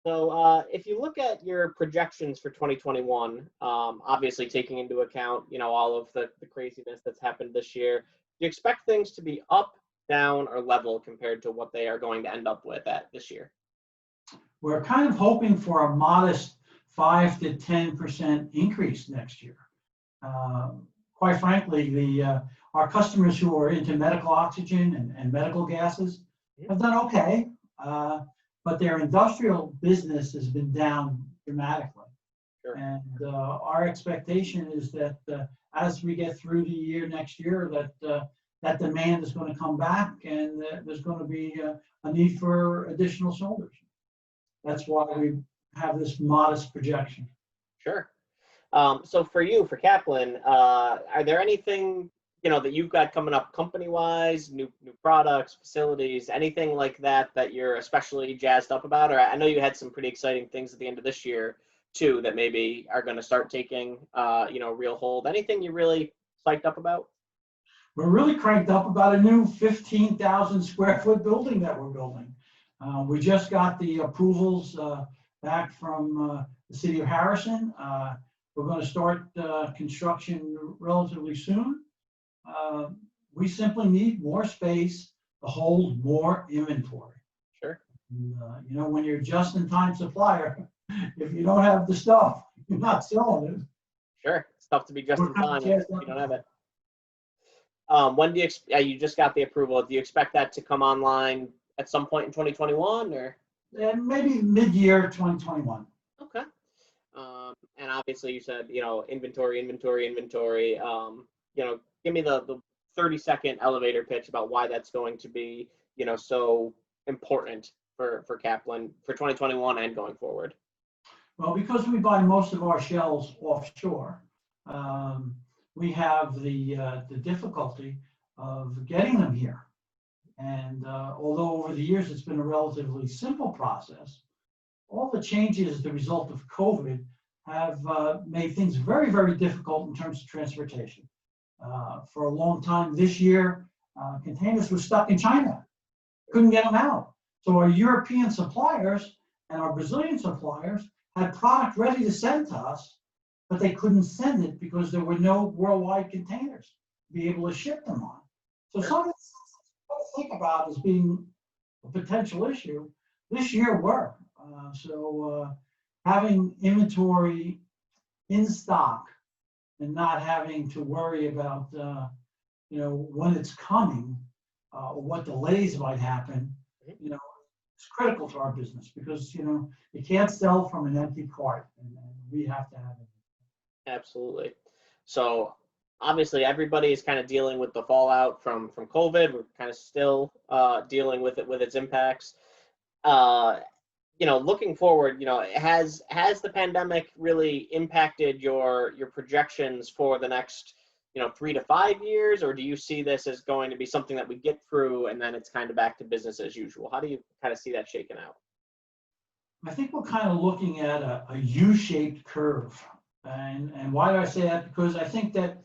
So if you look at your projections for 2021, obviously taking into account, all of the craziness that's happened this year, do you expect things to be up, down, or level compared to what they are going to end up with at this year? We're kind of hoping for a modest 5 to 10% increase next year. Quite frankly, our customers who are into medical oxygen and medical gases have done okay, but their industrial business has been down dramatically. Sure. And our expectation is that as we get through the year next year, that demand is going to come back, and there's going to be a need for additional soldiers. That's why we have this modest projection. Sure. So for you, for Kaplan, are there anything that you've got coming up company-wise, new products, facilities, anything like that you're especially jazzed up about? Or I know you had some pretty exciting things at the end of this year too that maybe are going to start taking real hold. Anything you're really psyched up about? We're really cranked up about a new 15,000 square foot building that we're building. We just got the approvals back from the city of Harrison. We're going to start construction relatively soon. We simply need more space to hold more inventory. Sure. And, when you're a just-in-time supplier, if you don't have the stuff, you're not selling it. Sure, it's tough to be just in time if you don't have it. When do you just got the approval? Do you expect that to come online at some point in 2021 or? Maybe mid-year 2021. Okay. And obviously you said, inventory. Give me the 30-second elevator pitch about why that's going to be, so important for Kaplan for 2021 and going forward. Well, because we buy most of our shells offshore, we have the difficulty of getting them here. And although over the years it's been a relatively simple process, all the changes as the result of COVID have made things very, very difficult in terms of transportation. For a long time this year, containers were stuck in China. Couldn't get them out. So our European suppliers and our Brazilian suppliers had product ready to send to us, but they couldn't send it because there were no worldwide containers to be able to ship them on. So something to think about as being a potential issue this year were. So having inventory in stock and not having to worry about when it's coming or what delays might happen, it's critical to our business because you can't sell from an empty cart, and we have to have it. Absolutely. So obviously everybody is kind of dealing with the fallout from COVID. We're kind of still dealing with it, with its impacts. Looking forward, has the pandemic really impacted your projections for the next 3 to 5 years, or do you see this as going to be something that we get through and then it's kind of back to business as usual? How do you kind of see that shaking out? I think we're kind of looking at a U-shaped curve. And why do I say that? Because I think that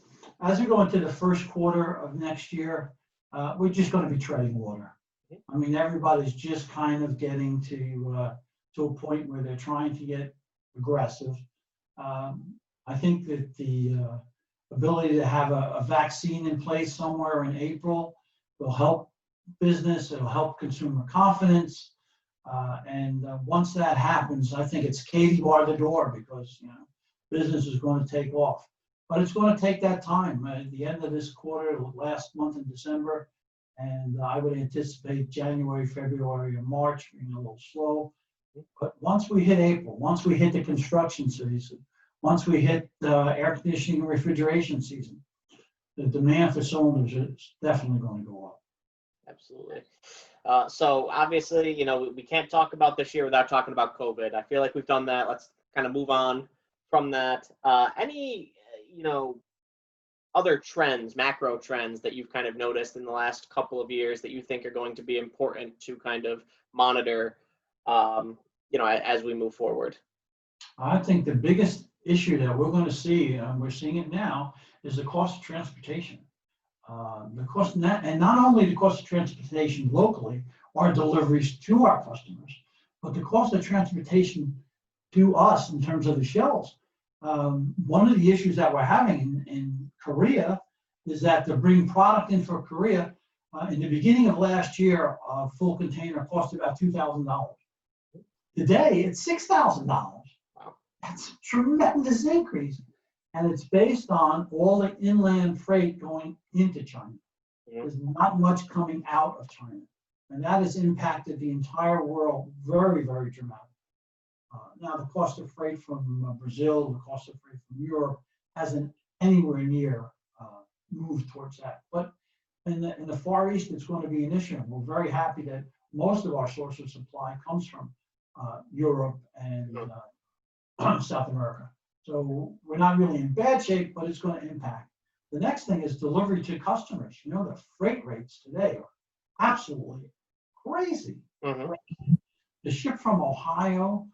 as we go into the first quarter of next year, we're just going to be treading water. I mean, everybody's just kind of getting to a point where they're trying to get aggressive. I think that the ability to have a vaccine in place somewhere in April will help business. It'll help consumer confidence. And once that happens, I think it's Katie bar the door because business is going to take off. But it's going to take that time. At the end of this quarter, last month in December, and I would anticipate January, February, and March being a little slow. But once we hit April, once we hit the construction season, once we hit air conditioning and refrigeration season, the demand for cylinders is definitely going to go up. Absolutely. So obviously, we can't talk about this year without talking about COVID. I feel like we've done that. Let's kind of move on from that. Any, other trends, macro trends that you've kind of noticed in the last couple of years that you think are going to be important to kind of monitor, as we move forward? I think the biggest issue that we're going to see, and we're seeing it now, is the cost of transportation. And not only the cost of transportation locally, our deliveries to our customers, but the cost of transportation to us in terms of the shells, one of the issues that we're having in Korea is that to bring product in for Korea, in the beginning of last year, a full container cost about $2,000. Today, it's $6,000. Wow. That's a tremendous increase. And it's based on all the inland freight going into China. There's not much coming out of China. And that has impacted the entire world very, very dramatically. Now, the cost of freight from Brazil, the cost of freight from Europe hasn't anywhere near moved towards that. But in the Far East, it's going to be an issue. We're very happy that most of our source of supply comes from Europe and South America. So we're not really in bad shape, but it's going to impact. The next thing is delivery to customers. You know, the freight rates today are absolutely crazy. The ship from Ohio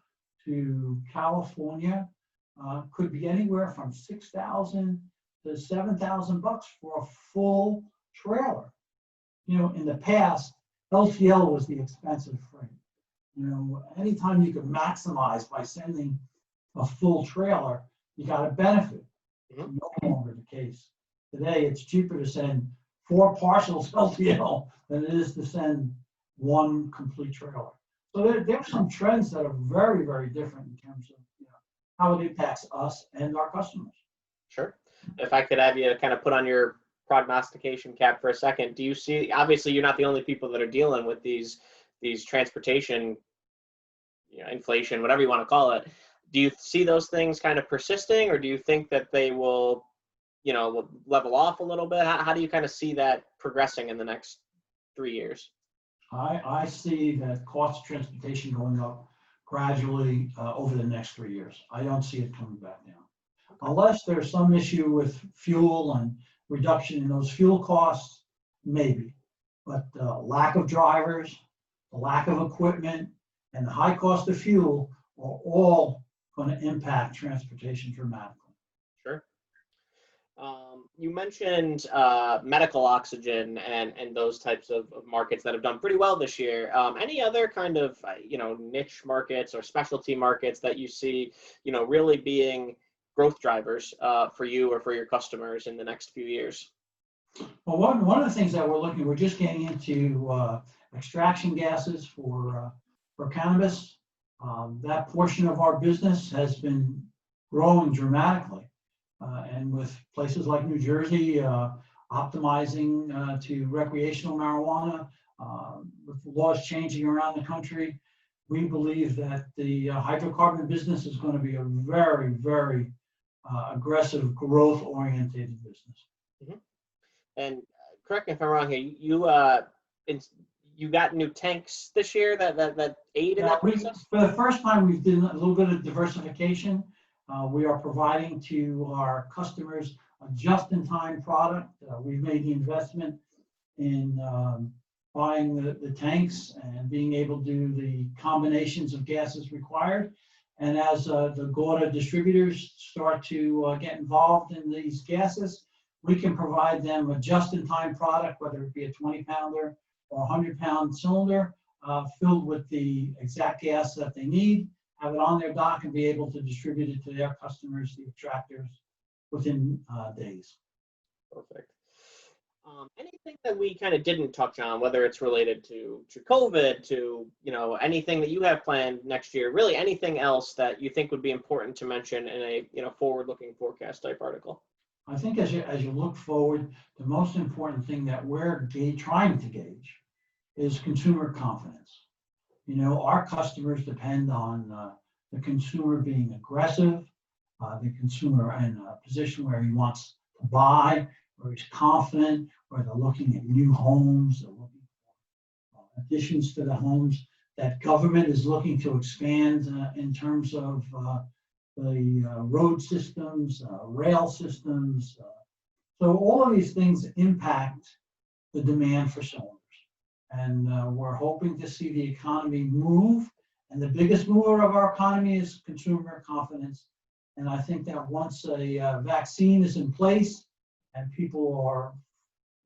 to California could be anywhere from $6,000 to $7,000 for a full trailer. You know, in the past, LTL was the expensive freight. You know, anytime you could maximize by sending a full trailer, you got a benefit. No longer the case. Today, it's cheaper to send 4 parcels LTL than it is to send 1 complete trailer. So there's some trends that are very, very different in terms of how it impacts us and our customers. Sure. If I could have you kind of put on your prognostication cap for a second, do you see, obviously you're not the only people that are dealing with these transportation, inflation, whatever you want to call it. Do you see those things kind of persisting, or do you think that they will, level off a little bit? How do you kind of see that progressing in the next 3 years? I see that cost of transportation going up gradually over the next 3 years. I don't see it coming back down. Unless there's some issue with fuel and reduction in those fuel costs, maybe. But lack of drivers, the lack of equipment, and the high cost of fuel are all going to impact transportation dramatically. Sure. You mentioned medical oxygen and those types of markets that have done pretty well this year. Any other kind of niche markets or specialty markets that you see really being growth drivers for you or for your customers in the next few years? Well, one of the things that we're just getting into extraction gases for cannabis. That portion of our business has been growing dramatically. And with places like New Jersey optimizing to recreational marijuana, with laws changing around the country, we believe that the hydrocarbon business is going to be a very, very aggressive, growth-oriented business. And correct me if I'm wrong here. You got new tanks this year that aid in that process? For the first time, we've done a little bit of diversification. We are providing to our customers a just-in-time product. We've made the investment in buying the tanks and being able to do the combinations of gases required. And as the Gouda distributors start to get involved in these gases, we can provide them a just-in-time product, whether it be a 20-pounder or a 100-pound cylinder filled with the exact gas that they need, have it on their dock, and be able to distribute it to their customers, the extractors, within days. Perfect. Anything that we kind of didn't touch on, whether it's related to COVID, to anything that you have planned next year, really anything else that you think would be important to mention in a forward-looking forecast type article? I think as you look forward, the most important thing that we're trying to gauge is consumer confidence. Our customers depend on the consumer being aggressive, the consumer in a position where he wants to buy, where he's confident, where they're looking at new homes, they're looking for additions to the homes, that government is looking to expand in terms of the road systems, rail systems. So all of these things impact the demand for cylinders. And we're hoping to see the economy move. And the biggest mover of our economy is consumer confidence. And I think that once a vaccine is in place and people are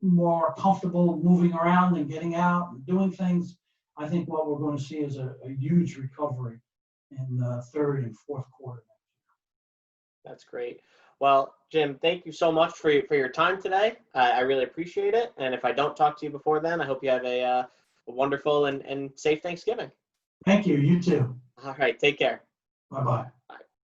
more comfortable moving around and getting out and doing things, I think what we're going to see is a huge recovery in the third and fourth quarter. That's great. Well, Jim, thank you so much for your time today. I really appreciate it. And if I don't talk to you before then, I hope you have a wonderful and safe Thanksgiving. Thank you. You too. All right. Take care. Bye-bye. Bye.